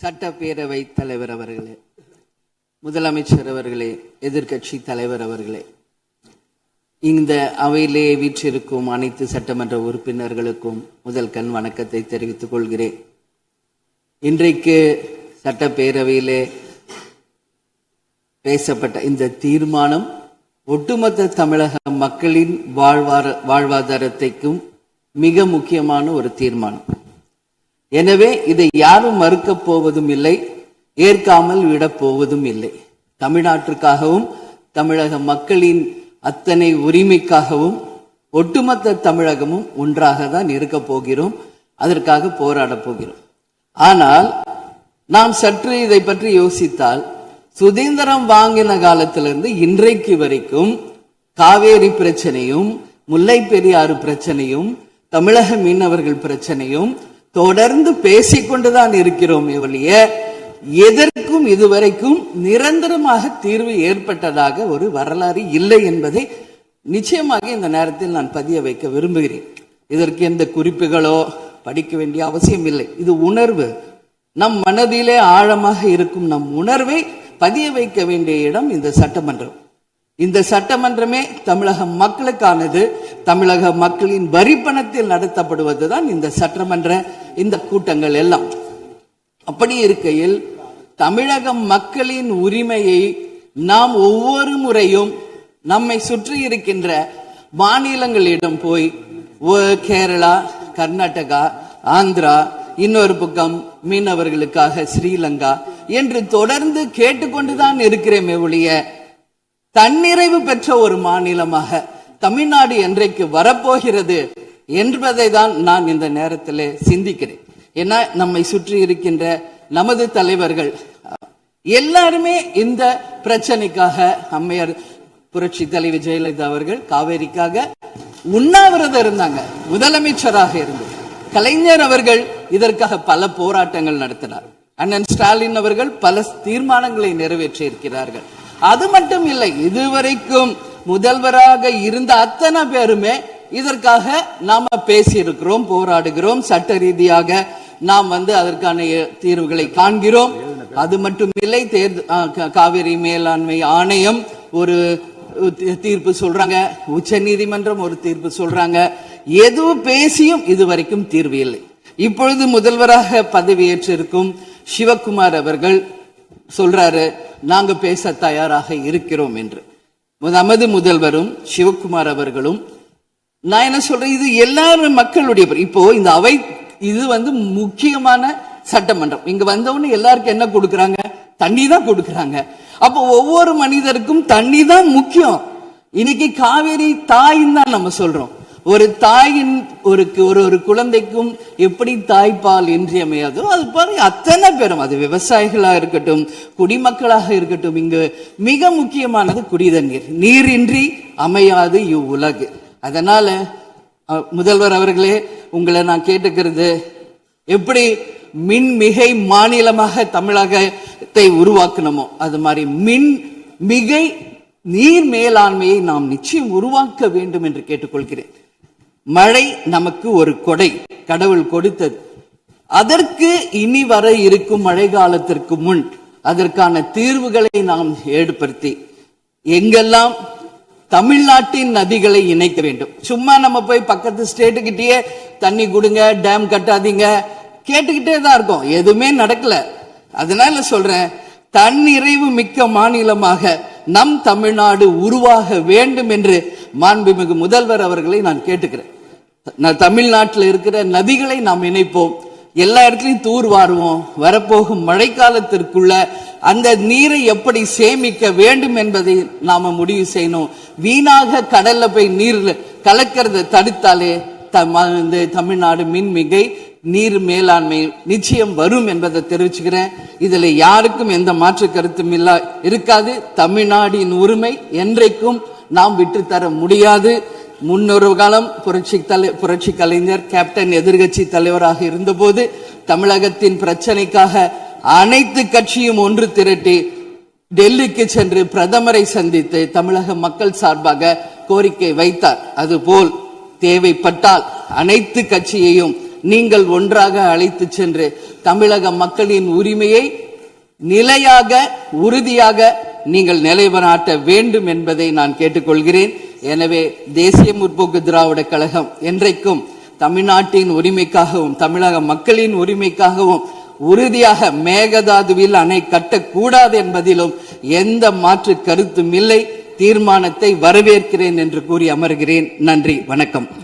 சட்டப்பேரவை தலைவர் அவர்களே, முதலமைச்சர் அவர்களே, எதிர்கட்சி தலைவர் அவர்களே, இந்த அவையிலே வீற்றிருக்கும் அனைத்து சட்டமன்ற உறுப்பினர்களுக்கும் முதல் கண் வணக்கத்தை தெரிவித்துக் கொள்கிறேன். இன்றைக்கு சட்டப்பேரவையிலே பேசப்பட்ட இந்த தீர்மானம் ஒட்டுமொத்த தமிழக மக்களின் வாழ்வாதாரத்தைக்கும் மிக முக்கியமான ஒரு தீர்மானம். எனவே இதை யாரும் மறுக்கப் போவதும் இல்லை, ஏற்காமல் விடப் போவதும் இல்லை. தமிழ்நாட்டிற்காகவும் தமிழக மக்களின் அத்தனை உரிமைக்காகவும் ஒட்டுமொத்த தமிழகமும் ஒன்றாக தான் இருக்க போகிறோம், அதற்காக போராட போகிறோம். ஆனால் நாம் சற்று இதை பற்றி யோசித்தால், சுதந்திரம் வாங்கின காலத்திலிருந்து இன்றைக்கு வரைக்கும் காவேரி பிரச்சனையும் முல்லை பெரியாறு பிரச்சனையும் தமிழக மீனவர்கள் பிரச்சனையும் தொடர்ந்து பேசிக்கொண்டுதான் இருக்கிறோம். ஒழிய எதற்கும் இதுவரைக்கும் நிரந்தரமாக தீர்வு ஏற்பட்டதாக ஒரு வரலாறு இல்லை என்பதை நிச்சயமாக இந்த நேரத்தில் நான் பதிய வைக்க விரும்புகிறேன். இதற்கு எந்த குறிப்புகளோ படிக்க வேண்டிய அவசியம் இல்லை. இது உணர்வு, நம் மனதிலே ஆழமாக இருக்கும் நம் உணர்வை பதிய வைக்க வேண்டிய இடம் இந்த சட்டமன்றம். இந்த சட்டமன்றமே தமிழக மக்களுக்கானது. தமிழக மக்களின் வரி பணத்தில் நடத்தப்படுவதுதான் இந்த சட்டமன்ற இந்த கூட்டங்கள் எல்லாம். அப்படி இருக்கையில் தமிழக மக்களின் உரிமையை நாம் ஒவ்வொரு முறையும் நம்மை சுற்றி இருக்கின்ற மாநிலங்களிடம் போய் கேரளா, கர்நாடகா, ஆந்திரா, இன்னொரு பக்கம் மீனவர்களுக்காக ஸ்ரீலங்கா என்று தொடர்ந்து கேட்டுக்கொண்டுதான் இருக்கிறேன். ஒழிய தன்னிறைவு பெற்ற ஒரு மாநிலமாக தமிழ்நாடு என்றைக்கு வரப்போகிறது என்பதை தான் நான் இந்த நேரத்தில் சிந்திக்கிறேன். ஏன்னா நம்மை சுற்றி இருக்கின்ற நமது தலைவர்கள் எல்லாருமே இந்த பிரச்சனைக்காக, அம்மையார் புரட்சி தலைவி ஜெயலலிதா அவர்கள் காவேரிக்காக உண்ணாவிரதம் இருந்தாங்க, முதலமைச்சராக இருந்து. கலைஞர் அவர்கள் இதற்காக பல போராட்டங்கள் நடத்தினார். அண்ணன் ஸ்டாலின் அவர்கள் பல தீர்மானங்களை நிறைவேற்றி இருக்கிறார்கள். அது மட்டும் இல்லை, இதுவரைக்கும் முதல்வராக இருந்த அத்தனை பேருமே இதற்காக நாம பேசி இருக்கிறோம், போராடுகிறோம், சட்ட ரீதியாக நாம் அதற்கான தீர்வுகளை காண்கிறோம். அது மட்டும் இல்லை, காவிரி மேலாண்மை ஆணையம் ஒரு தீர்ப்பு சொல்றாங்க, உச்ச நீதிமன்றம் ஒரு தீர்ப்பு சொல்றாங்க. எதுவும் பேசியும் இதுவரைக்கும் தீர்வு இல்லை. இப்பொழுது முதல்வராக பதவியேற்றிருக்கும் சிவகுமார் அவர்கள் சொல்றாரு, நாங்க பேச தயாராக இருக்கிறோம் என்று. நமது முதல்வரும் சிவகுமார் அவர்களும், நான் என்ன சொல்றேன், இது எல்லாரும் மக்களுடைய, இப்போ இந்த அவை இது முக்கியமான சட்டமன்றம். இங்க வந்தவொன்னு எல்லாருக்கும் என்ன கொடுக்கறாங்க? தண்ணி தான் கொடுக்கறாங்க. அப்போ ஒவ்வொரு மனிதருக்கும் தண்ணி தான் முக்கியம். இன்னைக்கு காவேரி தாயின்னு தான் நம்ம சொல்றோம். ஒரு தாயின் ஒரு குழந்தைக்கும் எப்படி தாய்ப்பால் இன்றியமையாதோ அது பாரு அத்தனை பேரும், அது விவசாயிகளாக இருக்கட்டும், குடிமக்களாக இருக்கட்டும், இங்கு மிக முக்கியமானது குடிதண்ணீர். நீரின்றி அமையாது இவ்வுலகு. அதனால முதல்வர் அவர்களே, உங்களை நான் கேட்டுக்கிறது, எப்படி மின்மிகை மாநிலமாக தமிழகத்தை உருவாக்கணுமோ அது மாதிரி மின்மிகை நீர் மேலாண்மையை நாம் நிச்சயம் உருவாக்க வேண்டும் என்று கேட்டுக்கொள்கிறேன். மழை நமக்கு ஒரு கொடை, கடவுள் கொடுத்தது. அதற்கு இனி வர இருக்கும் மழை காலத்திற்கு முன் அதற்கான தீர்வுகளை நாம் ஏற்படுத்தி எங்கெல்லாம் தமிழ்நாட்டின் நதிகளை இணைக்க வேண்டும். சும்மா நம்ம போய் பக்கத்து ஸ்டேட்டுக்கிட்டே தண்ணி கொடுங்க, டேம் கட்டாதீங்க கேட்டுக்கிட்டே தான் இருக்கோம், எதுவுமே நடக்கல. அதனால சொல்றேன், தன்னிறைவு மிக்க மாநிலமாக நம் தமிழ்நாடு உருவாக வேண்டும் என்று மாண்புமிகு முதல்வர் அவர்களை நான் கேட்டுக்கிறேன். தமிழ்நாட்டில் இருக்கிற நதிகளை நாம் இணைப்போம், எல்லா இடத்துலையும் தூர்வாருவோம். வரப்போகும் மழைக்காலத்திற்குள்ள அந்த நீரை எப்படி சேமிக்க வேண்டும் என்பதை நாம முடிவு செய்யணும். வீணாக கடல்ல போய் நீர் கலக்கிறத தடுத்தாலே தமிழ்நாடு மின்மிகை நீர் மேலாண்மை நிச்சயம் வரும் என்பதை தெரிவிச்சுக்கிறேன். இதுல யாருக்கும் எந்த மாற்று கருத்தும் இருக்காது. தமிழ்நாடின் உரிமை என்றைக்கும் நாம் விட்டுத்தர முடியாது. முன்னொரு காலம் புரட்சி கலைஞர் கேப்டன் எதிர்கட்சி தலைவராக இருந்தபோது தமிழகத்தின் பிரச்சனைக்காக அனைத்து கட்சியும் ஒன்று திரட்டி டெல்லிக்கு சென்று பிரதமரை சந்தித்து தமிழக மக்கள் சார்பாக கோரிக்கை வைத்தார். அதுபோல் தேவைப்பட்டால் அனைத்து கட்சியையும் நீங்கள் ஒன்றாக அழைத்து சென்று தமிழக மக்களின் உரிமையை நிலையாக உறுதியாக நீங்கள் நிலைநாட்ட வேண்டும் என்பதை நான் கேட்டுக்கொள்கிறேன். எனவே தேசிய முற்போக்கு திராவிட கழகம் என்றைக்கும் தமிழ்நாட்டின் உரிமைக்காகவும் தமிழக மக்களின் உரிமைக்காகவும் உறுதியாக மேகதாதுவில் அணை கட்டக்கூடாது என்பதிலும் எந்த மாற்று கருத்தும் இல்லை. தீர்மானத்தை வரவேற்கிறேன் என்று கூறி அமர்கிறேன். நன்றி, வணக்கம்.